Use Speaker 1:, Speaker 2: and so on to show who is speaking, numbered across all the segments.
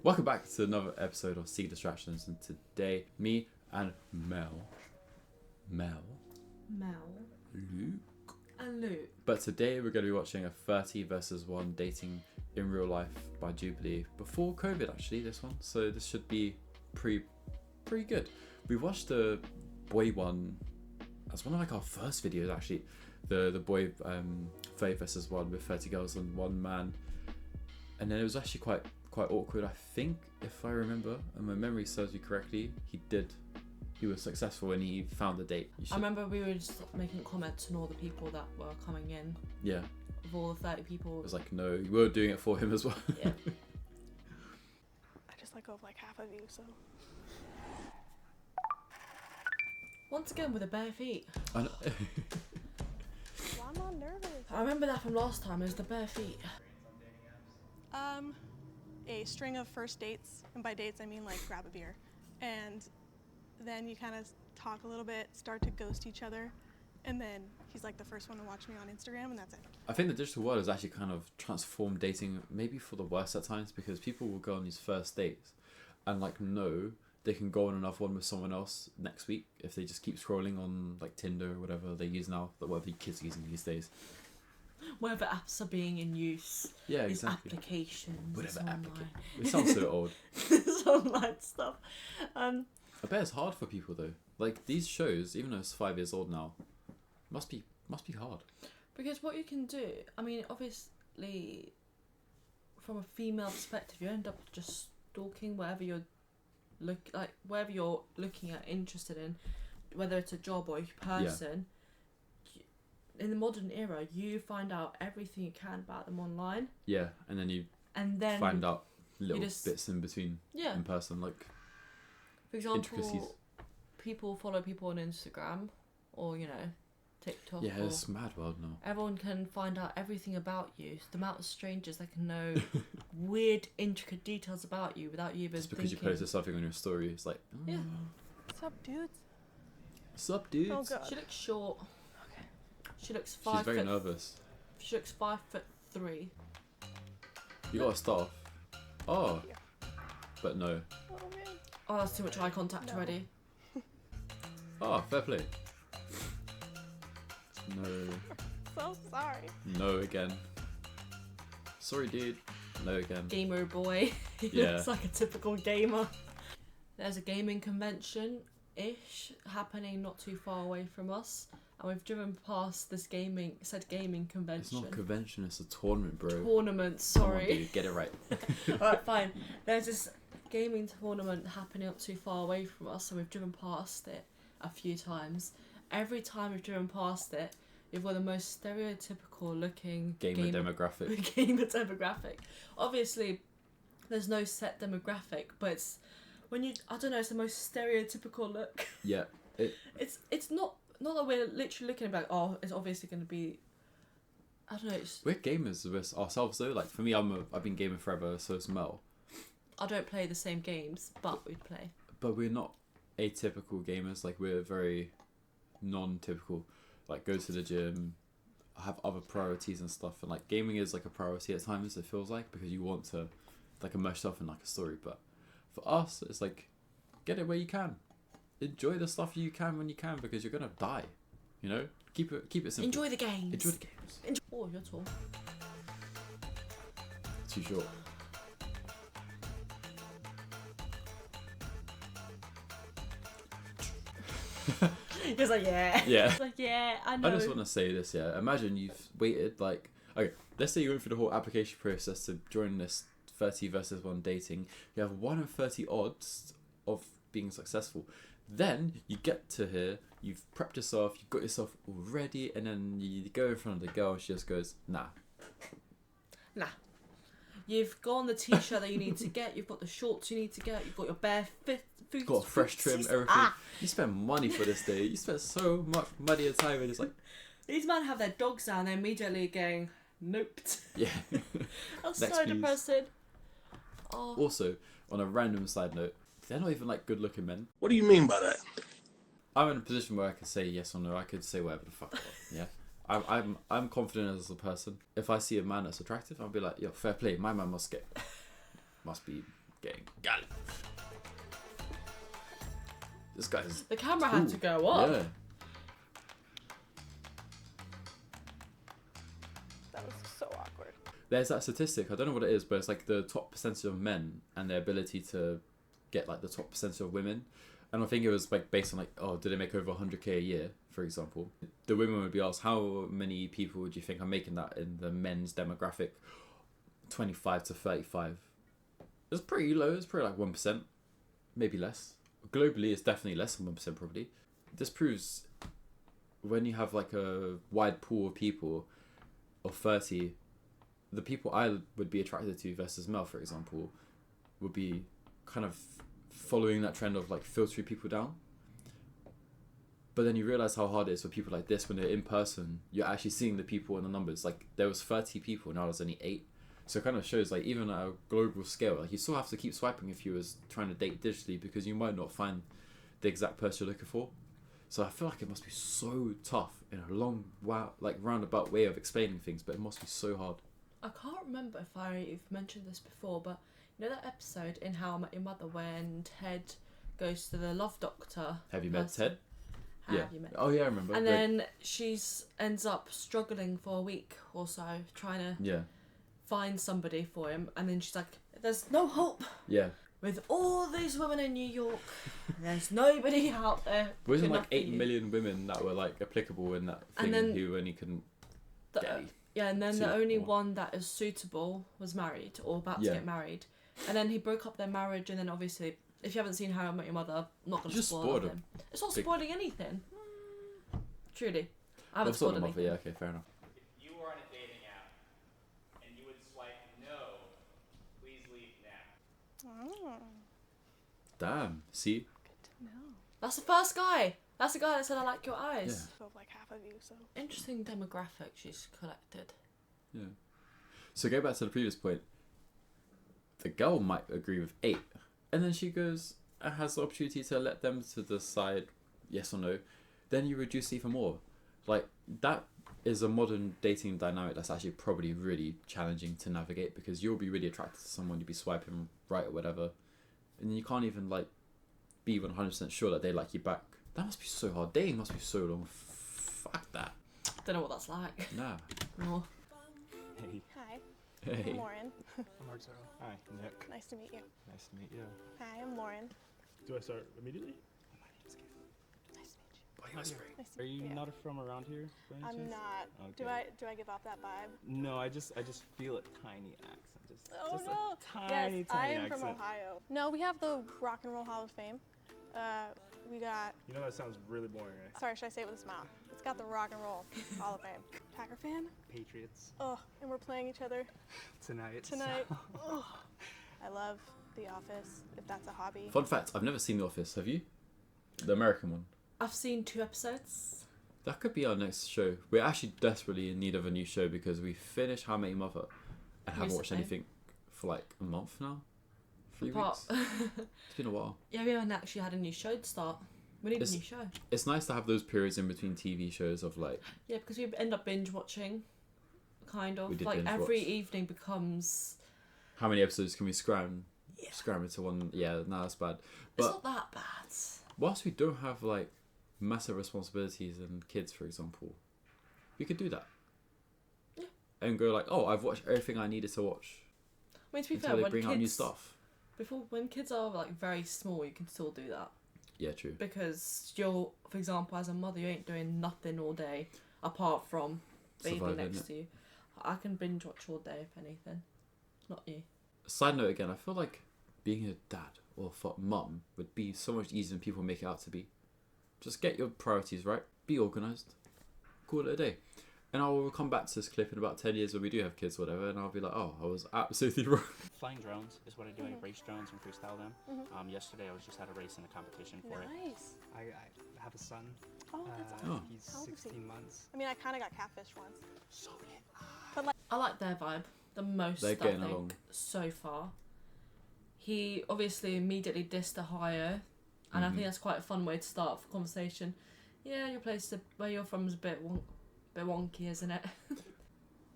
Speaker 1: Welcome back to another episode of Seek Distractions, and today, me and Mel, Luke,
Speaker 2: and Luke.
Speaker 1: But today we're going to be watching a 30 versus 1 dating in real life by Jubilee. Before COVID, actually, this one. So this should be pretty good. We watched the boy one as one of like our first videos, actually. The boy 30 versus 1 with 30 girls and 1 man. And then it was actually quite awkward, I think, if I remember, and my memory serves me correctly. He was successful and he found the date.
Speaker 2: I remember we were just making comments on all the people that were coming in.
Speaker 1: Yeah.
Speaker 2: Of all the 30 people.
Speaker 1: It was like, no, you were doing it for him as well.
Speaker 2: Yeah.
Speaker 3: I just let go of like half of you, so.
Speaker 2: Once again with the bare feet.
Speaker 1: I know.
Speaker 3: Well, I'm not nervous.
Speaker 2: I remember that from last time, it was the bare feet.
Speaker 3: A string of first dates, and by dates I mean like grab a beer, and then you kind of talk a little bit, start to ghost each other, and then he's like the first one to watch me on Instagram, and that's it.
Speaker 1: I think the digital world has actually kind of transformed dating, maybe for the worse at times, because people will go on these first dates and like know they can go on another one with someone else next week if they just keep scrolling on like Tinder or whatever they use now, whatever kids are using these days.
Speaker 2: Whatever apps are being in use.
Speaker 1: Yeah,
Speaker 2: these
Speaker 1: exactly.
Speaker 2: applications.
Speaker 1: Whatever
Speaker 2: online.
Speaker 1: application. We sound so old.
Speaker 2: This online stuff.
Speaker 1: I bet it's hard for people though. Like these shows, even though it's 5 years old now, must be hard.
Speaker 2: Because what you can do, I mean, obviously, from a female perspective, you end up just stalking wherever you're looking at, interested in, whether it's a job or a person. In the modern era, you find out everything you can about them online.
Speaker 1: Yeah, and then you find out little bits in between in person, like
Speaker 2: for example,
Speaker 1: intricacies.
Speaker 2: People follow people on Instagram or TikTok.
Speaker 1: Yeah, it's a mad world now.
Speaker 2: Everyone can find out everything about you. The amount of strangers that can know weird, intricate details about you without you even
Speaker 1: just because
Speaker 2: thinking.
Speaker 1: you posted something on your story, it's like,
Speaker 2: yeah.
Speaker 3: What's up, dudes?
Speaker 1: What's up, dudes?
Speaker 3: Oh god.
Speaker 2: She looks short.
Speaker 3: Okay.
Speaker 2: She looks 5
Speaker 1: She's very
Speaker 2: foot.
Speaker 1: nervous.
Speaker 2: She looks 5'3".
Speaker 1: You gotta start off. Oh,
Speaker 3: Yeah.
Speaker 1: but no.
Speaker 3: Oh man.
Speaker 2: Oh, that's too much eye contact
Speaker 3: No.
Speaker 2: already.
Speaker 1: Oh, fair play. No.
Speaker 3: So sorry.
Speaker 1: No again. Sorry, dude. No again.
Speaker 2: Gamer boy. He
Speaker 1: Yeah.
Speaker 2: looks like a typical gamer. There's a gaming convention-ish happening not too far away from us. And we've driven past this gaming convention.
Speaker 1: It's not a convention, it's a tournament, bro.
Speaker 2: Tournament,
Speaker 1: Come on,
Speaker 2: sorry.
Speaker 1: dude, get it right.
Speaker 2: Alright, fine. There's this gaming tournament happening not too far away from us, and we've driven past it a few times. Every time we've driven past it, you've got the most stereotypical looking
Speaker 1: Gamer demographic.
Speaker 2: gamer demographic. Obviously, there's no set demographic, but it's it's the most stereotypical look.
Speaker 1: Yeah.
Speaker 2: It's not that we're literally looking about. Oh, it's obviously going to be. I don't know.
Speaker 1: We're gamers with ourselves though. Like for me, I've been gaming forever, so it's Mel.
Speaker 2: I don't play the same games, but we play.
Speaker 1: But we're not atypical gamers. Like we're very non-typical. Like go to the gym, have other priorities and stuff. And like gaming is like a priority at times. It feels like because you want to like immerse yourself in like a story. But for us, it's like get it where you can. Enjoy the stuff you can when you can because you're gonna die. You know, keep it simple.
Speaker 2: Enjoy the games.
Speaker 1: Enjoy the games.
Speaker 2: Oh, you're tall.
Speaker 1: Too short.
Speaker 2: He's like, yeah.
Speaker 1: Yeah.
Speaker 2: He's like, yeah, I know.
Speaker 1: I just want to say this, yeah. Imagine you've waited, like, okay, let's say you went through the whole application process to join this 30 versus 1 dating. You have 1 in 30 odds of being successful. Then you get to here, you've prepped yourself, you've got yourself all ready, and then you go in front of the girl, she just goes, nah.
Speaker 2: You've got on the t-shirt that you need to get, you've got the shorts you need to get, you've got your bare foot.
Speaker 1: Got a fresh trim, everything. You spend money for this day. You spend so much money and time, and it's like...
Speaker 2: These men have their dogs down, they're immediately going, nope.
Speaker 1: Yeah.
Speaker 2: That's
Speaker 1: Next,
Speaker 2: so
Speaker 1: please.
Speaker 2: depressing. Oh.
Speaker 1: Also, on a random side note, they're not even like good looking men.
Speaker 4: What do you mean by that?
Speaker 1: I'm in a position where I could say yes or no. I could say whatever the fuck I want. Yeah, I'm confident as a person. If I see a man that's attractive, I'll be like, yo, fair play. My man must be getting galloped. This guy's
Speaker 2: The camera had to go up.
Speaker 1: Yeah.
Speaker 3: That was so awkward.
Speaker 1: There's that statistic, I don't know what it is, but it's like the top percentage of men and their ability to get like the top percentage of women. And I think it was like based on like, oh, did they make over 100k a year, for example? The women would be asked, how many people would you think are making that in the men's demographic, 25 to 35? It's pretty low, it's probably like 1%, maybe less. Globally, it's definitely less than 1% probably. This proves when you have like a wide pool of people of 30, the people I would be attracted to versus Mel, for example, would be kind of following that trend of like filtering people down. But then you realize how hard it is for people like this when they're in person. You're actually seeing the people in the numbers. Like there was 30 people, now there's only 8. So it kind of shows like even at a global scale, like you still have to keep swiping if you was trying to date digitally because you might not find the exact person you're looking for. So I feel like it must be so tough in a long, like roundabout way of explaining things, but it must be so hard.
Speaker 2: I can't remember if I've mentioned this before, but you know that episode in How I Met Your Mother when Ted goes to the love doctor?
Speaker 1: Have you met Ted?
Speaker 2: Have you met?
Speaker 1: Oh yeah, I remember.
Speaker 2: And then she's ends up struggling for a week or so trying to find somebody for him, and then she's like, "There's no hope."
Speaker 1: Yeah.
Speaker 2: With all these women in New York, there's nobody out there.
Speaker 1: Wasn't like 8 million women that were like applicable in that thing, and then who only couldn't get any.
Speaker 2: Yeah, and then the only one that is suitable was married or about to get married, and then he broke up their marriage, and then obviously, if you haven't seen How I Met Your Mother, I'm not going to spoil them. It's not spoiling anything. Truly, I haven't spoiled anything.
Speaker 1: Yeah, okay, fair enough.
Speaker 4: If you were on a dating app and you would swipe no, please leave now.
Speaker 3: Oh.
Speaker 1: Damn. See.
Speaker 3: Good to know.
Speaker 2: That's the first guy. That's the guy that said I like your eyes.
Speaker 3: So like half of you, so.
Speaker 2: Interesting demographic she's collected.
Speaker 1: Yeah. So go back to the previous point. The girl might agree with 8, and then she goes and has the opportunity to let them to decide yes or no. Then you reduce even more. Like that is a modern dating dynamic that's actually probably really challenging to navigate because you'll be really attracted to someone, you'll be swiping right or whatever, and you can't even like be 100% sure that they like you back. That must be so hard. Dating must be so long. Fuck that.
Speaker 2: Don't know what that's like.
Speaker 1: Nah.
Speaker 2: No.
Speaker 4: Hey.
Speaker 3: Hi.
Speaker 1: Hey.
Speaker 3: I'm Lauren.
Speaker 5: I'm Marcel.
Speaker 4: Hi, Nick.
Speaker 3: Nice to meet you.
Speaker 4: Nice to meet you.
Speaker 3: Hi, I'm Lauren.
Speaker 5: Do I start immediately?
Speaker 4: My name's Kevin.
Speaker 3: Nice to meet you.
Speaker 1: Why are you whispering?
Speaker 3: Nice to
Speaker 4: Are
Speaker 3: meet
Speaker 4: you
Speaker 3: you.
Speaker 4: not from around here? By any
Speaker 3: I'm
Speaker 4: chance?
Speaker 3: not.
Speaker 4: Okay.
Speaker 3: Do I give off that vibe?
Speaker 4: No, I just feel a tiny accent. Just
Speaker 3: Oh
Speaker 4: just
Speaker 3: no!
Speaker 4: a tiny,
Speaker 3: Yes,
Speaker 4: tiny
Speaker 3: I am
Speaker 4: accent.
Speaker 3: from Ohio. No, we have the Rock and Roll Hall of Fame. We got.
Speaker 5: You know that sounds really boring, right?
Speaker 3: Sorry, should I say it with a smile? It's got the Rock and Roll Hall of Fame. Packer fan?
Speaker 4: Patriots
Speaker 3: Oh, and we're playing each other
Speaker 4: tonight.
Speaker 3: tonight. Oh, I love The Office. If that's a hobby.
Speaker 1: Fun fact: I've never seen The Office. Have you? The American one.
Speaker 2: I've seen 2 episodes.
Speaker 1: That could be our next show. We're actually desperately in need of a new show because we finished How I Met Your Mother and haven't watched
Speaker 2: Recently.
Speaker 1: anything for like a month now. 3
Speaker 2: Apart-
Speaker 1: weeks. It's been a while.
Speaker 2: Yeah, we haven't actually had a new show to start. We need a new show.
Speaker 1: It's nice to have those periods in between TV shows of like,
Speaker 2: Yeah, because we end up binge watching. Kind of.
Speaker 1: We did
Speaker 2: Like
Speaker 1: binge
Speaker 2: every
Speaker 1: watch.
Speaker 2: evening becomes.
Speaker 1: how many episodes can we scram into one? Yeah, no, that's bad.
Speaker 2: It's
Speaker 1: But
Speaker 2: not that bad.
Speaker 1: whilst we don't have like massive responsibilities and kids, for example, we could do that.
Speaker 2: Yeah.
Speaker 1: And go like, oh, I've watched everything I needed to watch
Speaker 2: I mean, to be
Speaker 1: until
Speaker 2: fair,
Speaker 1: they
Speaker 2: when
Speaker 1: bring out new
Speaker 2: kids
Speaker 1: stuff.
Speaker 2: when kids are like very small, you can still do that
Speaker 1: Yeah, true.
Speaker 2: because you're, for example, as a mother, you ain't doing nothing all day apart from baby
Speaker 1: Surviving,
Speaker 2: next
Speaker 1: innit?
Speaker 2: to you. I can binge watch all day if anything. Not you.
Speaker 1: Side note again, I feel like being a dad or mum would be so much easier than people make it out to be. Just get your priorities right, be organised, call it a day. And I will come back to this clip in about 10 years when we do have kids or whatever, and I'll be like, oh, I was absolutely wrong.
Speaker 4: Flying drones is what I do. I race drones and freestyle them. Yesterday I was just at a race in a competition for it.
Speaker 3: Nice.
Speaker 5: I have a son.
Speaker 3: Oh, that's
Speaker 1: Oh.
Speaker 3: awesome.
Speaker 5: He's
Speaker 3: How old is he?
Speaker 5: 16 months.
Speaker 3: I mean, I kind of got catfished once.
Speaker 4: So
Speaker 2: I like their vibe the most.
Speaker 1: They're
Speaker 2: I
Speaker 1: getting
Speaker 2: think,
Speaker 1: along.
Speaker 2: so far. He obviously immediately dissed Ohio, and I think that's quite a fun way to start off a conversation. Yeah, your place, where you're from, is a bit wonky, isn't it?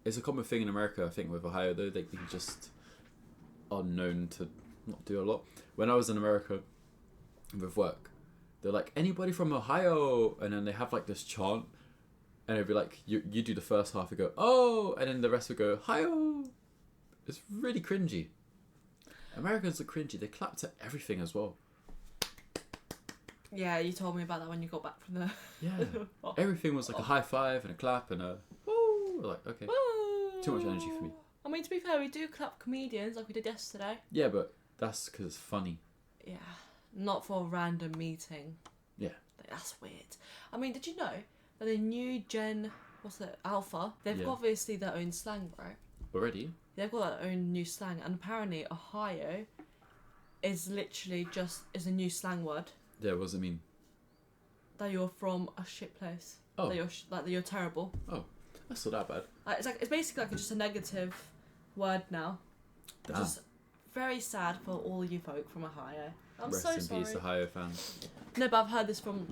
Speaker 1: It's a common thing in America, I think, with Ohio, though. They just are known to not do a lot. When I was in America with work, they're like, anybody from Ohio? And then they have like this chant. And it'd be like, you do the first half, you go, oh, and then the rest would go, hi-oh. It's really cringy. Americans are cringy. They clap to everything as well.
Speaker 2: Yeah, you told me about that when you got back from the...
Speaker 1: Yeah. Everything was like a high five and a clap and a woo. Like, okay.
Speaker 2: Woo!
Speaker 1: Too much energy for me.
Speaker 2: I mean, to be fair, we do clap comedians like we did yesterday.
Speaker 1: Yeah, but that's because it's funny.
Speaker 2: Yeah. Not for a random meeting.
Speaker 1: Yeah.
Speaker 2: Like, that's weird. I mean, did you know that the new Gen... What's it? Alpha? They've
Speaker 1: Yeah.
Speaker 2: got obviously their own slang, right?
Speaker 1: Already?
Speaker 2: They've got their own new slang. And apparently Ohio is literally is a new slang word.
Speaker 1: Yeah, what does it mean?
Speaker 2: That you're from a shit place.
Speaker 1: Oh.
Speaker 2: That you're terrible.
Speaker 1: Oh, that's not that bad.
Speaker 2: It's basically like just a negative word now. Which
Speaker 1: Damn.
Speaker 2: is very sad for all you folk from Ohio. I'm
Speaker 1: Rest
Speaker 2: so
Speaker 1: in
Speaker 2: sorry.
Speaker 1: peace, Ohio fans.
Speaker 2: No, but I've heard this from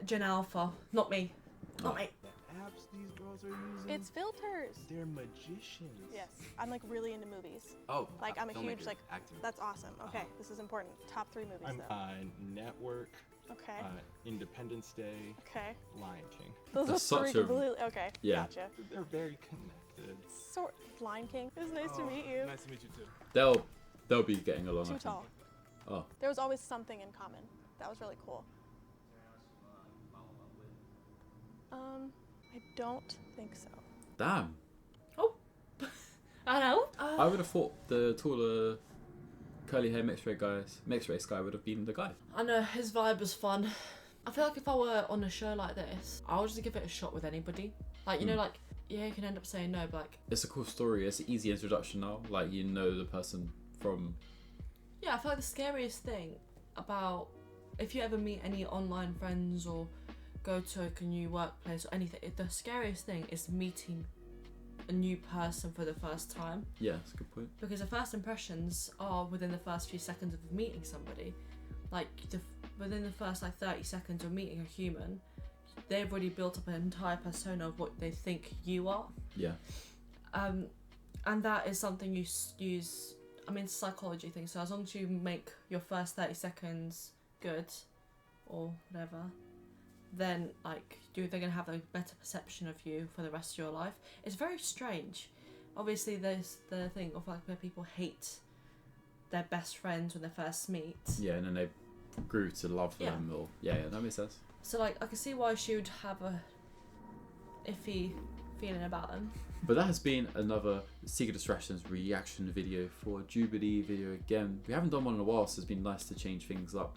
Speaker 2: Gen Alpha. Not me. Not
Speaker 1: Oh.
Speaker 2: me.
Speaker 5: The apps these girls are using.
Speaker 3: It's filters.
Speaker 5: They're magicians.
Speaker 3: Yes, I'm like really into movies.
Speaker 6: Oh,
Speaker 3: Like I'm a huge
Speaker 6: filmmakers,
Speaker 3: like.
Speaker 6: acting.
Speaker 3: That's awesome. Okay, this is important. Top 3 movies
Speaker 5: I'm
Speaker 3: though.
Speaker 5: Network,
Speaker 3: Okay.
Speaker 5: Independence Day,
Speaker 3: Okay.
Speaker 5: Lion King.
Speaker 3: Those
Speaker 1: That's
Speaker 3: are 3
Speaker 1: such a-
Speaker 3: completely. Okay.
Speaker 1: Yeah.
Speaker 3: Gotcha.
Speaker 5: They're very connected.
Speaker 3: Lion King. It was nice to
Speaker 5: Oh,
Speaker 3: meet you.
Speaker 5: Nice to meet you too.
Speaker 1: They'll be getting along. I
Speaker 3: Too
Speaker 1: think.
Speaker 3: tall.
Speaker 1: Oh,
Speaker 3: There was always something in common. That was really cool. I don't think so.
Speaker 1: damn.
Speaker 2: I know.
Speaker 1: I would have thought the taller, curly hair mixed race guy would have been the guy.
Speaker 2: I know, his vibe was fun. I feel like if I were on a show like this, I would just give it a shot with anybody. Like, you know, like, yeah, you can end up saying no, but like...
Speaker 1: It's a cool story. It's an easy introduction now. Like, you know the person from...
Speaker 2: Yeah, I feel like the scariest thing about... If you ever meet any online friends or go to like, a new workplace or anything, the scariest thing is meeting a new person for the first time.
Speaker 1: Yeah, that's a good point.
Speaker 2: Because the first impressions are within the first few seconds of meeting somebody. Like, within the first like 30 seconds of meeting a human, they've already built up an entire persona of what they think you are.
Speaker 1: Yeah.
Speaker 2: And that is something you use, I mean, it's a psychology thing, so as long as you make your first 30 seconds good, or whatever, then, like, they're going to have a better perception of you for the rest of your life. It's very strange. Obviously, there's the thing of, like, where people hate their best friends when they first meet.
Speaker 1: Yeah, and then they grew to love them. Or yeah, that makes sense.
Speaker 2: So, like, I can see why she would have a iffy feeling about them.
Speaker 1: But that has been another Secret Distractions reaction video for Jubilee video again. We haven't done one in a while, so it's been nice to change things up.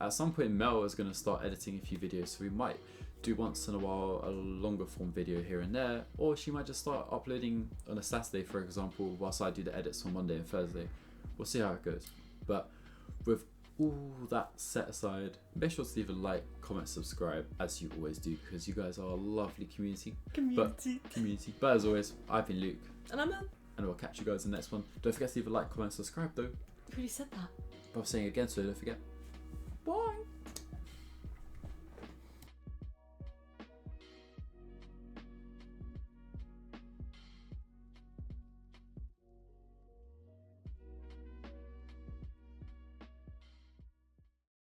Speaker 1: At some point, Mel is going to start editing a few videos, so we might do once in a while a longer form video here and there, or she might just start uploading on a Saturday, for example, whilst I do the edits on Monday and Thursday. We'll see how it goes. But with all that set aside, make sure to leave a like, comment, subscribe, as you always do, because you guys are a lovely community. But as always, I've been Luke,
Speaker 2: And I'm Mel.
Speaker 1: and I'll catch you guys in the next one. Don't forget to leave a like, comment, subscribe though.
Speaker 2: Who said that?
Speaker 1: But I'm saying it again, so don't forget. Bye!